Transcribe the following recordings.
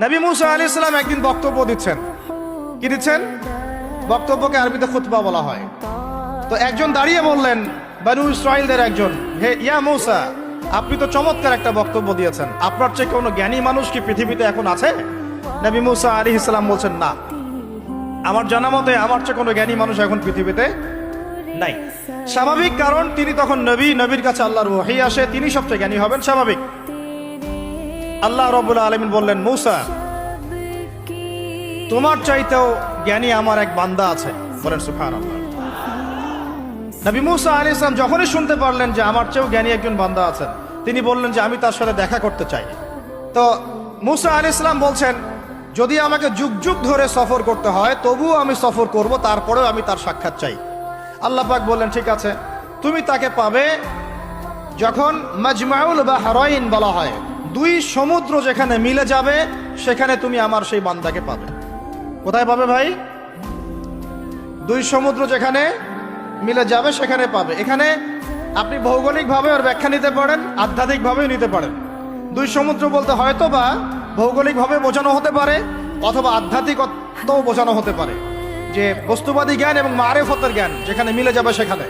নবী মুসা আলাইহিস সালাম একদিন বক্তব্য দিচ্ছেন। কি দিচ্ছেন? বক্তব্যকে আরবিতে খুতবা বলা হয়। তো একজন দাঁড়িয়ে বললেন, বনু ইসরাইলদের একজন, হে ইয়া মুসা, আপনি তো চমৎকার একটা বক্তব্য দিয়েছেন, আপনার চেয়ে কোনো জ্ঞানী মানুষ কি পৃথিবীতে এখন আছে? নবী মুসা আলাইহিস সালাম বলছেন, না, আমার জানা মতে আমার চেয়ে কোনো জ্ঞানী মানুষ এখন পৃথিবীতে নাই। স্বাভাবিক, কারণ তিনি তখন নবী, নবীর কাছে আল্লাহর ওহী আসে, তিনি সবচেয়ে জ্ঞানী হবেন, স্বাভাবিক। আল্লাহ রাব্বুল আলামিন বললেন, মুসা, তোমার চাইতেও জ্ঞানী আমার এক বান্দা আছে। বলেন সুবহানাল্লাহ। নবী মুসা আলাইহিস সালাম যখনই শুনতে পারলেন যে আমার চেয়েও জ্ঞানী একজন বান্দা আছেন, তিনি বললেন যে আমি তার সাথে দেখা করতে চাই। তো মুসা আলাইহিস সালাম বলছেন, যদি আমাকে যুগ যুগ ধরে সফর করতে হয় তবুও আমি সফর করব, তারপরেও আমি তার সাক্ষাৎ চাই। আল্লাহ পাক বললেন, ঠিক আছে, তুমি তাকে পাবে যখন মাজমাউল বাহরাইন বলা হয়, দুই সমুদ্র যেখানে মিলে যাবে সেখানে তুমি আমার সেই বান্দাকে পাবে। কোথায় পাবে ভাই? দুই সমুদ্র যেখানে মিলে যাবে সেখানে পাবে। এখানে আপনি ভৌগোলিকভাবে ওর ব্যাখ্যা নিতে পারেন, আধ্যাত্মিকভাবেও নিতে পারেন। দুই সমুদ্র বলতে হয়তো বা ভৌগোলিকভাবে বোঝানো হতে পারে, অথবা আধ্যাত্মিকতাও বোঝানো হতে পারে, যে বস্তুবাদী জ্ঞান এবং মারিফতের জ্ঞান যেখানে মিলে যাবে সেখানে।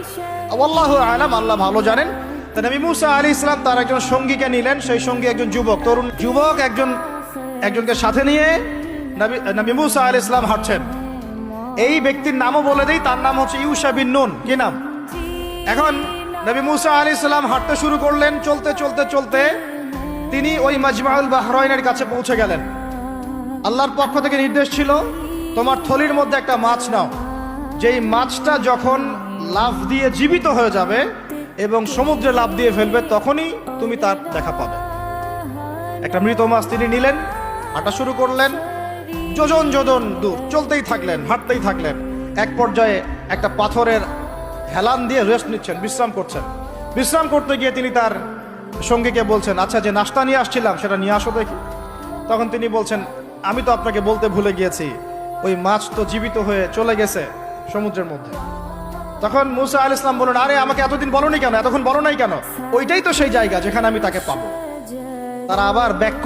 আল্লাহু আলাম, আল্লাহ ভালো জানেন। তো নবী মুসা আলাইহিস সালাম তার একজন সঙ্গীকে নিলেন, সেই সঙ্গী একজন যুবক, তরুণ যুবক, একজনকে সাথে নিয়ে নবী মুসা আলাইহিস সালাম হাঁটছেন। এই ব্যক্তির নামও বলে দেই, তার নাম হচ্ছে ইউশা বিন নুন। কি নাম? এখন নবী মুসা আলাইহিস সালাম হাঁটতে শুরু করলেন। চলতে চলতে চলতে তিনি ওই মাজমাউল বাহরাইনের কাছে পৌঁছে গেলেন। আল্লাহর পক্ষ থেকে নির্দেশ ছিল, তোমার থলির মধ্যে একটা মাছ নাও, যেই মাছটা যখন লাফ দিয়ে জীবিত হয়ে যাবে এবং সমুদ্রে লাফ দিয়ে ফেলবে তখনই তুমি তার দেখা পাবে। একটা মৃত মাছ তিনি নিলেন, হাঁটা শুরু করলেন, যোজন যোজন দূর চলতেই থাকলেন, হাঁটতেই থাকলেন। এক পর্যায়ে একটা পাথরের হেলান দিয়ে রেস্ট নিচ্ছেন, বিশ্রাম করছেন। বিশ্রাম করতে গিয়ে তিনি তার সঙ্গীকে বলছেন, আচ্ছা, যে নাস্তা নিয়ে আসছিলাম সেটা নিয়ে আসো দেখি। তখন তিনি বলছেন, আমি তো আপনাকে বলতে ভুলে গিয়েছি, ওই মাছ তো জীবিত হয়ে চলে গেছে সমুদ্রের মধ্যে। তখন মুসা আলাইহিস সালাম বললেন, আরে আমাকে এতদিন বলোনি কেন, এতক্ষণ বলো নাই কেন? ওইটাই তো সেই জায়গা যেখানে আমি তাকে পাবো। তারা আবার ব্যাক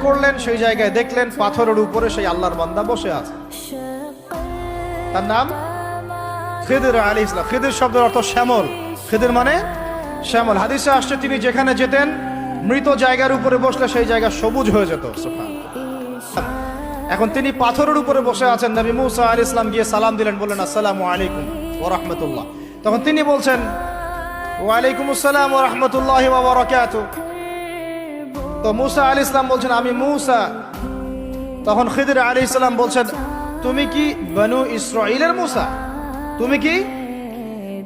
করলেন, সেই জায়গায় দেখলেন পাথরের উপরে সেই আল্লাহর বান্দা বসে আছে। তার নাম খিদির আলাইহিস সালাম। খিদির শব্দের অর্থ শ্যামল। খিদির মানে শ্যামল। হাদিসে আসছে, তিনি যেখানে যেতেন মৃত জায়গার উপরে বসলে সেই জায়গা সবুজ হয়ে যেত। এখন তিনি পাথরের উপরে বসে আছেন। নবী মুসা আলাইহিস সালাম গিয়ে সালাম দিলেন, বললেন, আসসালামু আলাইকুম ওয়া রাহমাতুল্লাহ। তখন তিনি বলছেন, ওয়া আলাইকুম আসসালাম ওয়া রাহমাতুল্লাহি ওয়া বারাকাতুহু। তো মুসা আলাইহিস সালাম বলছেন, আমি মুসা। তখন খিদির আলাইহিস সালাম বলছেন, তুমি কি বনু ইসরাইলের মুসা? তুমি কি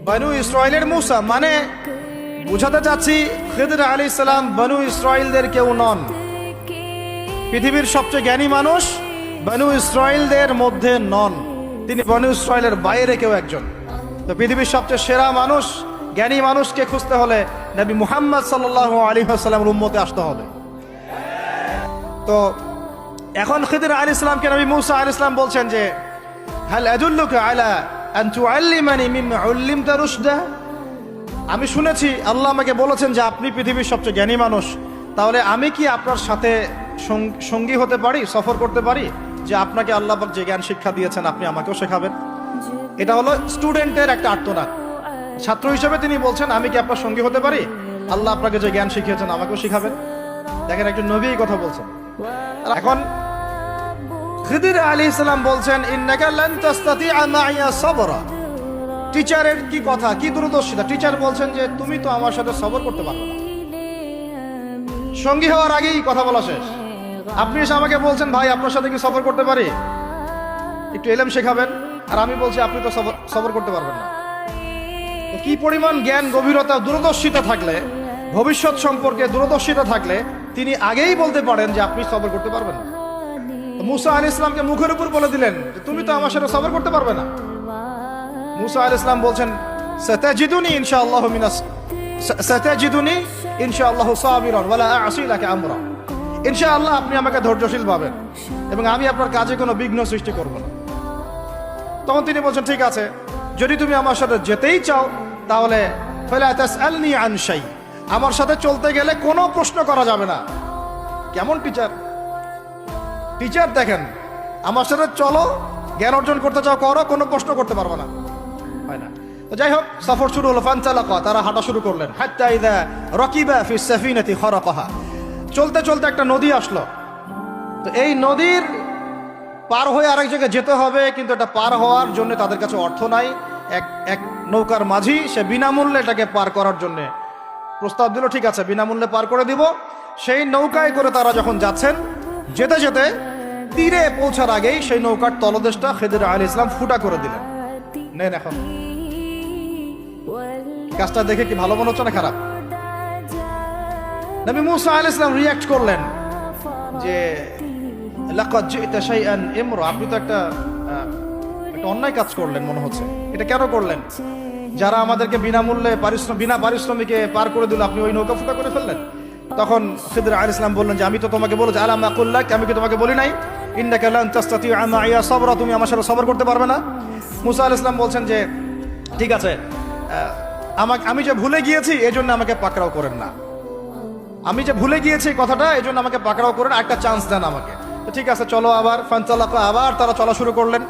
বনু ইসরাইলের মুসা? মানে বুঝাতে চাচ্ছি, খিদির আলাইহিস সালাম বনু ইসরাইলদের কেউ নন। পৃথিবীর সবচেয়ে জ্ঞানী মানুষ বনু ইসরাইলদের মধ্যে নন, তিনি বনু ইসরাইলের বাইরে কেউ একজন। তো পৃথিবীর সবচেয়ে সেরা মানুষ, জ্ঞানী মানুষকে খুঁজতে হলে নবী মুহাম্মদ সাল্লাল্লাহু আলাইহি ওয়াসাল্লামের উম্মতে আসতে হবে। তো এখন খিদির আলাইহিস সালামকে নবী মুসা আলাইহিস সালাম বলছেন যে, হাল আদুল্লুকা আলা আন তুআল্লিমানি মিম্মা উল্লিমতা রুশদা। আমি শুনেছি আল্লাহ আমাকে বলেছেন যে আপনি পৃথিবীর সবচেয়ে জ্ঞানী মানুষ, তাহলে আমি কি আপনার সাথে সঙ্গী হতে পারি, সফর করতে পারি, যে আপনাকে আল্লাহ পাক যে জ্ঞান শিক্ষা দিয়েছেন আপনি আমাকেও শেখাবেন? এটা হলো স্টুডেন্টের একটা আর্তনাদ। ছাত্র হিসেবে তিনি বলছেন, আমি কি আপনার সঙ্গী হতে পারি? আল্লাহ আপনাকে যে জ্ঞান শিখিয়েছেন আমাকেও শিখাবেন। দেখেন, একজন নবী এই কথা বলছেন। এখন খিদির আলাইহিস সালাম বলছেন, ইন্নাকা লান তাসতাতিআ মাইয়া সাবরা। টিচারের কি কথা, কি দূরদর্শিতা! টিচার বলছেন যে তুমি তো আমার সাথে সবর করতে পারবে না। সঙ্গী হওয়ার আগেই কথা বলা শেষ। আপনি এসে আমাকে বলছেন, ভাই আপনার সাথে কি সফর করতে পারি, একটু এলেম শেখাবেন, আর আমি বলছি আপনি তো সফর করতে পারবেন না। তো কি পরিমাণ জ্ঞান, গভীরতা, দূরদর্শিতা থাকলে, ভবিষ্যৎ সম্পর্কে দূরদর্শিতা থাকলে তিনি আগেই বলতে পারেন যে আপনি সফর করতে পারবেন না। মুসা আলাইহিস সালামকে মুখের উপর বলে দিলেন, তুমি তো আমার সাথে সফর করতে পারবে না। মুসা আলাইহিস সালাম বলছেন, সাতাজিদুনি ইনশাআল্লাহু সাবিরান ওয়ালা আ'সি লাকা আমরা। ইনশাআল্লাহ আপনি আমাকে ধৈর্যশীল পাবেন এবং আমি আপনার কাজে কোনো বিঘ্ন সৃষ্টি করব না। তখন তিনি বলছেন, ঠিক আছে, যদি তুমি আমার সাথে যেতেই চাও তাহলে ফালা তাসআলনি আন শাই, আমার সাথে চলতে গেলে কোনো প্রশ্ন করা যাবে না। কেমন টিচার! টিচার দেখেন, আমার সাথে চলো, জ্ঞান অর্জন করতে চাও করো, কোনো প্রশ্ন করতে পারবে না, হয় না। তো যাই হোক, সফর শুরু হলো। ফানতালাকা, তারা হাঁটা শুরু করলেন। হাত্তা ইযা রাকিবা ফিস সাফিনাতি খারাকাহা, চলতে চলতে একটা নদী আসলো। তো এই নদীর পার হয়ে আরেক জায়গায় যেতে হবে, কিন্তু এটা পার হওয়ার জন্য তাদের কাছে অর্থ নাই। এক নৌকার মাঝি, সে বিনামূল্যে এটাকে পার করার জন্য প্রস্তাব দিল, ঠিক আছে বিনামূল্যে পার করে দিব। সেই নৌকায় করে তারা যখন যাচ্ছেন, যেতে যেতে তীরে পৌঁছার আগেই সেই নৌকার তলদেশটা খিদির আলাইহিস সালাম ফুটা করে দিলেন। নেন এখন, কাজটা দেখে কি ভালো মনে হচ্ছে না খারাপ? নবী মুসা আলাইহিস সালাম রিঅ্যাক্ট করলেন যে লাকাদ জি'তা শাইআন ইমরা, আপনি তো একটা অন্যায় কাজ করলেন মনে হচ্ছে। এটা কেন করলেন? যারা আমাদেরকে বিনামূল্যে বিনা পারিশ্রমিকে পার করে দিল, আপনি ওই নৌকা ফুটা করে ফেললেন। তখন খিদির আলাইহিস সালাম বললেন যে আমি তো তোমাকে বলেছি, আলাম আকুল লাক, আমি কি তোমাকে বলি নাই ইন্নাকা লান তাসতাতিউ মাইয়া সাবরা, তুমি আমার সাথে সবর করতে পারবে না? মুসা আলাইহিস সালাম বলছেন যে ঠিক আছে, আমি যে ভুলে গিয়েছি এজন্য আমাকে পাকড়াও করেন না, আমি যে ভুলে গিয়েছি কথাটা, এজন্য আমাকে পাকড়াও করেন, একটা চান্স দেন আমাকে। তো ঠিক আছে চলো আবার। ফানতালাকা, আবার তারা চলা শুরু করলেন।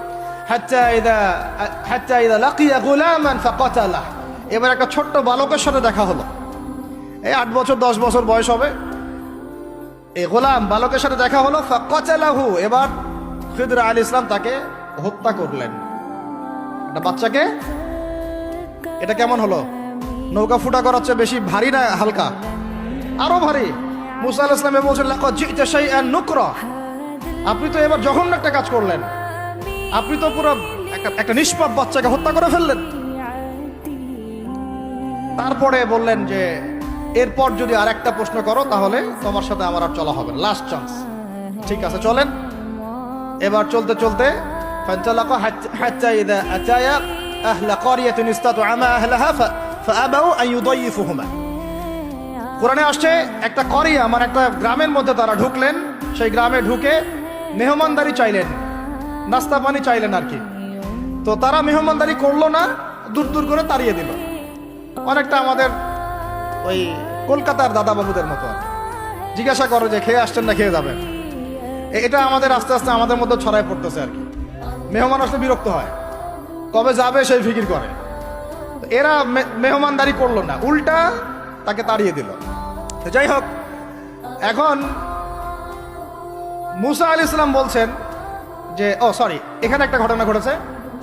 হাত্তা ইযা লাকিয়া গুলামান ফাকাতালা, এবার একটা ছোট্ট বালকের সাথে দেখা হলো। এই 8 বছর 10 বছর বয়স হবে, এই গোলাম বালকের সাথে দেখা হলো। ফাকাতালাহু, এবার খিদির আলাইহিস সালাম তাকে হত্যা করলেন। একটা বাচ্চাকে, এটা কেমন হলো? নৌকা ফুটা করার চেয়ে বেশি ভারী না হালকা? আরো ভারী। মুসা আলাইহিস সালাম বলছেন লাকাদ জি'তা শাইআন নুকরা, আপনি তো এবার জঘন্য একটা কাজ করলেন, আপনি তো পুরো একটা নিষ্পাপ বাচ্চাকে হত্যা করে ফেললেন। তারপরে বললেন যে এরপর যদি আর একটা প্রশ্ন করো তাহলে তোমার সাথে আমার আর চলা হবে না, লাস্ট চান্স। ঠিক আছে চলেন। এবার চলতে চলতে ফানতালাকা হাত্তা ইযা আতায়া আহলা ক্বরিয়াতিন ইসতাতআমা আহলাহা ফাআবাউ আন ইউদাইফুহুমা, কোরআনে আসছে একটা করিয়া, মানে একটা গ্রামের মধ্যে তারা ঢুকলেন। সেই গ্রামে ঢুকে মেহমানদারি চাইলেন, নাস্তা পানি চাইলেন আর কি। তো তারা মেহমানদারি করলো না, দূর দূর করে তাড়িয়ে দিল। অনেকটা আমাদের ওই কলকাতার দাদা বাবুদের মতো আর কি। জিজ্ঞাসা করো যে খেয়ে আসছেন না খেয়ে যাবেন, এটা আমাদের আস্তে আস্তে আমাদের মধ্যে ছড়ায় পড়তেছে আর কি। মেহমান আসলে বিরক্ত হয়, কবে যাবে সেই ফিকির করে। এরা মেহমানদারি করলো না, উল্টা তাকে তাড়িয়ে দিল। যাই হোক, এখন মুসা আলাইহিস সালাম বলছেন যে এখানে একটা ঘটনা ঘটেছে।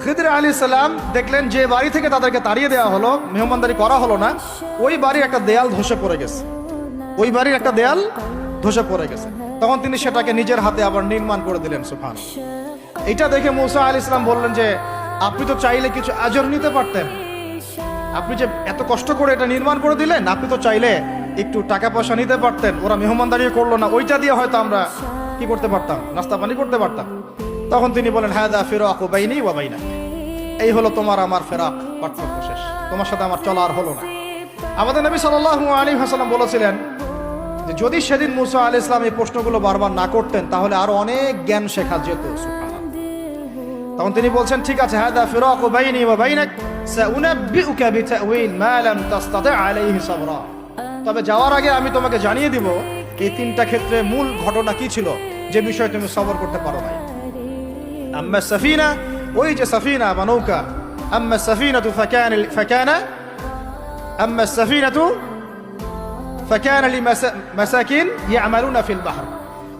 খিদির আলাইহিস সালাম দেখলেন যে বাড়ি থেকে তাদেরকে তাড়িয়ে দেওয়া হলো, মেহমানদারি করা হলো না, ওই বাড়ির একটা দেয়াল ধসে পড়ে গেছে। ওই বাড়ির একটা দেয়াল ধসে পড়ে গেছে। তখন তিনি সেটাকে নিজের হাতে আবার নির্মাণ করে দিলেন। সুবহানাল্লাহ। এটা দেখে মুসা আলাইহিস সালাম বললেন যে আপনি তো চাইলে কিছু আজর নিতে পারতেন, আপনি যে এত কষ্ট করে এটা নির্মাণ করে দিলেন, আপনি তো চাইলে একটু টাকা পয়সা নিতে পারতেন। ওরা মেহমানদারি করলো না, ওইটা দিয়ে হয়তো আমরা কি করতে পারতাম, নাস্তা পানি করতে পারতাম। তখন তিনি বলেন হাদা ফিরাকু বাইনি ওয়া বাইনাক, এই হলো তোমার আমার ফেরাক, পার্থক্য শেষ, তোমার সাথে আমার চলা আর হলো না। আমাদের নবী সাল্লাল্লাহু আলাইহি ওয়াসাল্লাম বলেছিলেন যে যদি সেদিন মুসা আলাইহিস সালাম এই প্রশ্নগুলো বারবার না করতেন তাহলে আরো অনেক জ্ঞান শেখা যেত। তখন তিনি বলছেন ঠিক আছে, হাদা ফিরাকু বাইনি ওয়া বাইনাক সাউনাব্বিউকা বিতাউইল মা লাম তাসতাতি' আলাইহি সাবরা, তবে যাওয়ার আগে আমি তোমাকে জানিয়ে দিব এই 3টা ক্ষেত্রে মূল ঘটনা কি ছিল যে বিষয়ে তুমি সবর করতে পারো নাই। আম্মা সাফিনা, ওই যে সাফিনা বা নৌকা, আম্মা সাফিনাতু ফাকানা লিমাসাকিন ইয়ামালুনা ফিল বাহর,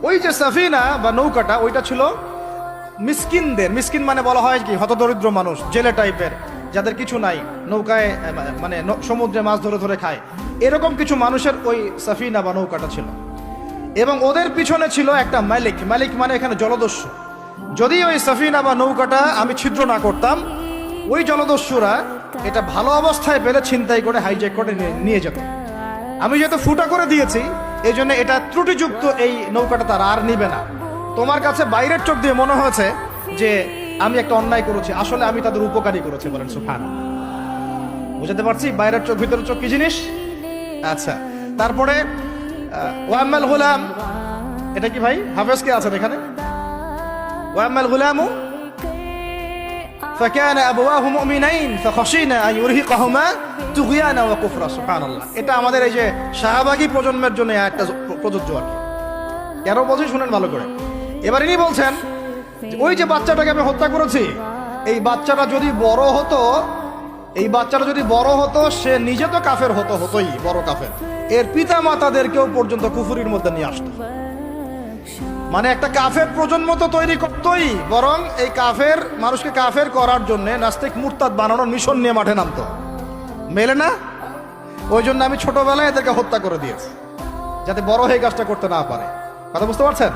ওই যে সাফিনা বা নৌকাটা ওইটা ছিল মিসকিনদের, মিসকিন মানে বলা হয় কি হতদরিদ্র মানুষ, জেলে টাইপের, যাদের কিছু নাই, নৌকায় মানে সমুদ্রে মাছ ধরে ধরে খায়, এরকম কিছু মানুষের ওই সাফিনা বা নৌকাটা ছিল। এবং ওদের পিছনে ছিল একটা মালিক, মালিক মানে এখানে জলদস্যু। যদি ওই সাফিনা বা নৌকাটা আমি ছিদ্র না করতাম, ওই জলদস্যুরা এটা ভালো অবস্থায় পেলে ছিনতাই করে হাইজ্যাক করে নিয়ে যেত। আমি যেহেতু ফুটা করে দিয়েছি এই জন্য এটা ত্রুটিযুক্ত, এই নৌকাটা তারা আর নিবে না। তোমার কাছে বাইরের চোখ দিয়ে মনে হয়েছে যে আমি একটা অন্যায় করেছি, আসলে আমি তাদের উপকারী করেছি। বলেন সুবহানাল্লাহ। বুঝতে পারছি বাইরের চোখ ভিতরের চোখ কি জিনিস? আচ্ছা, তারপরে ওয়াম্মাল গুলাম, এটা কি ভাই হাফেজ কে আছেন এখানে? ওয়াম্মাল গুলামু ফাকানা আবওয়াহু মুমিনাইন ফাখাশিনা আন ইউরহিকাহুমা তুগয়ানা ওয়া কুফরা। সুবহানাল্লাহ। এটা আমাদের এই যে শাহবাগী প্রজন্মের জন্য একটা প্রযোজ্য আর কি। কেন বলছি শুনেন ভালো করে। এবার ইনি বলছেন যে ওই যে বাচ্চাটাকে আমি হত্যা করেছি, এই বাচ্চাটা যদি বড় হতো, এই বাচ্চাটা যদি বড় হতো, সে নিজে তো কাফের হতোই, বড় কাফের, এর পিতা মাতাদেরকেও পর্যন্ত কুফুরির মধ্যে নিয়ে আসতো। মানে একটা কাফের প্রজন্ম তো তৈরি করতোই, বরং এই কাফের মানুষকে কাফের করার জন্য নাস্তিক মুরতাদ বানানোর মিশন নিয়ে মাঠে নামতো। মেলে না? ওই জন্য আমি ছোটবেলায় এদেরকে হত্যা করে দিয়েছি, যাতে বড় হয়ে কাজটা করতে না পারে। কথা বুঝতে পারছেন?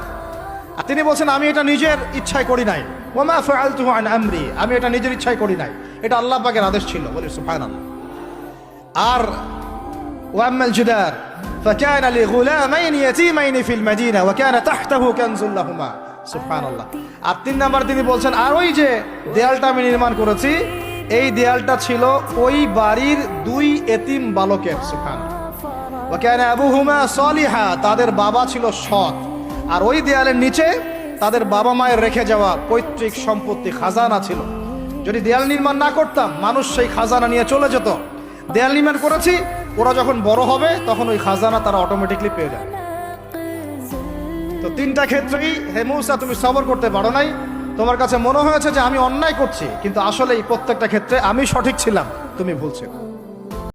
আর তিনি বলছেন আমি এটা নিজের ইচ্ছায় করি নাই, ওমা ফাআলতুহু আন আমরি, আমি এটা নিজের ইচ্ছায় করি নাই, এটা আল্লাহ পাকের আদেশ ছিল। বলি সুবহানাল্লাহ। আর ওয়াম্মাল জিদার فكان لغلامين يتيمين في المدينة وكان تحته كنز لهما সুবহানাল্লাহ। আর 3 নাম্বার তিনি বলছেন আর ওই যে দেয়ালটা আমি নির্মাণ করেছি, এই দেয়ালটা ছিল ওই বাড়ির 2 এতিম বালকের। সুবহানাল্লাহ। ওয়াকানা আবুহুমা সালিহা, তাদের বাবা ছিল সৎ। আর ওই দেয়ালের নিচে তাদের বাবা মায়ের রেখে যাওয়া পৈতৃক সম্পত্তি খাজানা ছিল। যদি দেয়াল নির্মাণ না করতাম, মানুষ সেই খাজানা নিয়ে চলে যেত। দেয়াল নির্মাণ করেছি, ওরা যখন বড় হবে তখন ওই খাজানা তারা অটোমেটিকলি পেয়ে যাবে। তো 3টা ক্ষেত্রেই হে মূসা তুমি সবর করতে পারো নাই, তোমার কাছে মনে হয়েছে যে আমি অন্যায় করছি, কিন্তু আসলে এই প্রত্যেকটা ক্ষেত্রে আমি সঠিক ছিলাম, তুমি ভুল ছিলে।